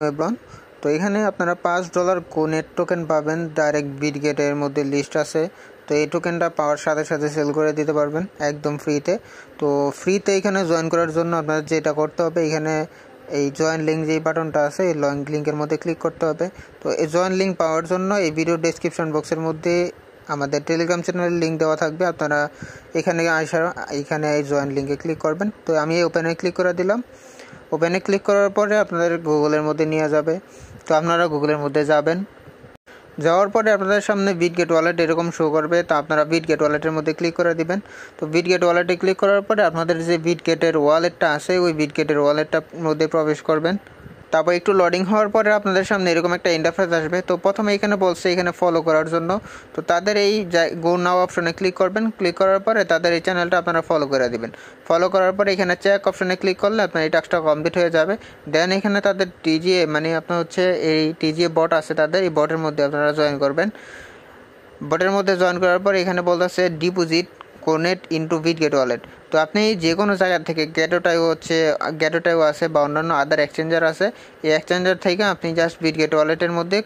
Everyone, তো এখানে আপনারা $5 কোনেট টোকেন পাবেন। ডাইরেক্ট বিটগেটের মধ্যে লিস্ট আছে, তো এই টোকেনটা পাওয়ার সাথে সাথে সেল করে দিতে পারবেন একদম ফ্রিতে। তো ফ্রিতে এখানে জয়েন করার জন্য আপনাদের যেটা করতে হবে, এখানে এই জয়েন লিঙ্ক যেই বাটনটা আছে এই লিঙ্কের মধ্যে ক্লিক করতে হবে। তো এই জয়েন লিঙ্ক পাওয়ার জন্য এই ভিডিও ডেসক্রিপশন বক্সের মধ্যে আমাদের টেলিগ্রাম চ্যানেলের লিঙ্ক দেওয়া থাকবে। আপনারা এখানে এখানে এই জয়েন লিঙ্কে ক্লিক করবেন। তো আমি এই ওপেনে ক্লিক করে দিলাম। ওপেনে ক্লিক করার পরে আপনাদের গুগলের মধ্যে নিয়ে যাবে। তো আপনারা গুগলের মধ্যে যাবেন, যাওয়ার পরে আপনাদের সামনে বিটগেট ওয়ালেট এরকম শো করবে। তো আপনারা বিটগেট ওয়ালেটের মধ্যে ক্লিক করে দিবেন। তো বিটগেট ওয়ালেটে ক্লিক করার পরে আপনাদের যে বিটগেটের ওয়ালেটটা আছে ওই বিটগেটের ওয়ালেটটার মধ্যে প্রবেশ করবেন। তারপর একটু লোডিং হওয়ার পরে আপনাদের সামনে এরকম একটা ইন্টারফেস আসবে। তো প্রথমে এখানে বলছে এখানে ফলো করার জন্য, তো তাদের এই গো নাও অপশনে ক্লিক করবেন। ক্লিক করার পরে তাদের এই চ্যানেলটা আপনারা ফলো করে দিবেন। ফলো করার পরে এখানে চেক অপশনে ক্লিক করলে আপনার এই টাস্কটা কমপ্লিট হয়ে যাবে। দেন এখানে তাদের টিজিএ মানে আপনার হচ্ছে এই টিজিএ বট আছে, তাদের এই বটের মধ্যে আপনারা জয়েন করবেন। বটের মধ্যে জয়েন করার পর এখানে বলতেছে ডিপোজিট কোনেট ইনটু বিটগেট ওয়ালেট। তো আপনি যে কোনো জায়গা থেকে গ্যাটোটাইও আছে বা অন্যান্য আদার এক্সচেঞ্জার আছে, এই এক্সচেঞ্জার থেকে আপনি জাস্ট বিটগেট ওয়ালেটের মধ্যে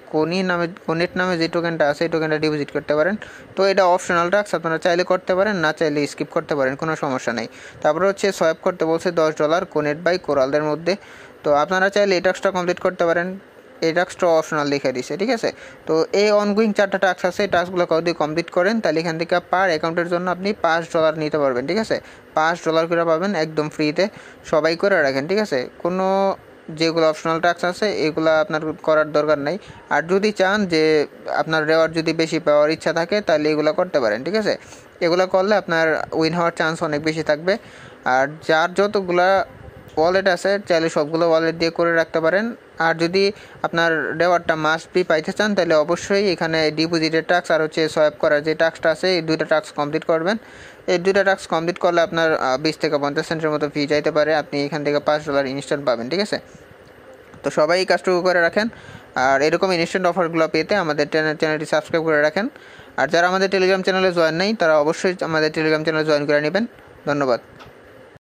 কোনেট নামে যে টোকেনটা আছে এই টোকেনটা ডিপোজিট করতে পারেন। তো এটা অপশনাল টাস্ক, আপনারা চাইলে করতে পারেন, না চাইলে স্কিপ করতে পারেন, কোনো সমস্যা নেই। তারপরে হচ্ছে সোয়াইপ করতে বলছে $10 কোনেট বাই কোরালদের মধ্যে। তো আপনারা চাইলে এই টাস্কটা কমপ্লিট করতে পারেন। এই টাস্কটা অপশনাল লিখে দিছে, ঠিক আছে। তো এই অনগোয়িং 4টা টাস্ক আছে, এই টাস্কগুলো যদি কমপ্লিট করেন তাহলে এখান থেকে পার অ্যাকাউন্টের জন্য আপনি $5 নিতে পারবেন, ঠিক আছে। $5 করে পাবেন একদম ফ্রিতে। সবাই করে রাখেন, ঠিক আছে। কোনো যেগুলো অপশনাল টাস্ক আছে এগুলো আপনার করার দরকার নাই। আর যদি চান যে আপনার রেওয়ার্ড যদি বেশি পাওয়ার ইচ্ছা থাকে তাহলে এগুলো করতে পারেন, ঠিক আছে। এগুলো করলে আপনার উইন হওয়ার চান্স অনেক বেশি থাকবে। আর যার যতগুলা ওয়ালেট আছে চাইলে সবগুলো ওয়ালেট দিয়ে করে রাখতে পারেন। আর যদি আপনার রেওয়ার্ডটা মাস্ট বি পাইতে চান তাহলে অবশ্যই এখানে ডিপোজিটের টাস্ক আর হচ্ছে সোয়াইপ করার যে টাস্কটা আছে এই 2টা টাস্ক কমপ্লিট করবেন। এই 2টা টাস্ক কমপ্লিট করলে আপনার 20 থেকে 50 সেন্টের মতো ফি যাইতে পারে। আপনি এখান থেকে $5 ইনস্ট্যান্ট পাবেন, ঠিক আছে। তো সবাই এই কাজটুকু করে রাখেন। আর এরকম ইনস্ট্যান্ট অফারগুলো পেতে আমাদের চ্যানেলটি সাবস্ক্রাইব করে রাখেন। আর যারা আমাদের টেলিগ্রাম চ্যানেলে জয়েন নেই তারা অবশ্যই আমাদের টেলিগ্রাম চ্যানেলে জয়েন করে নেবেন। ধন্যবাদ।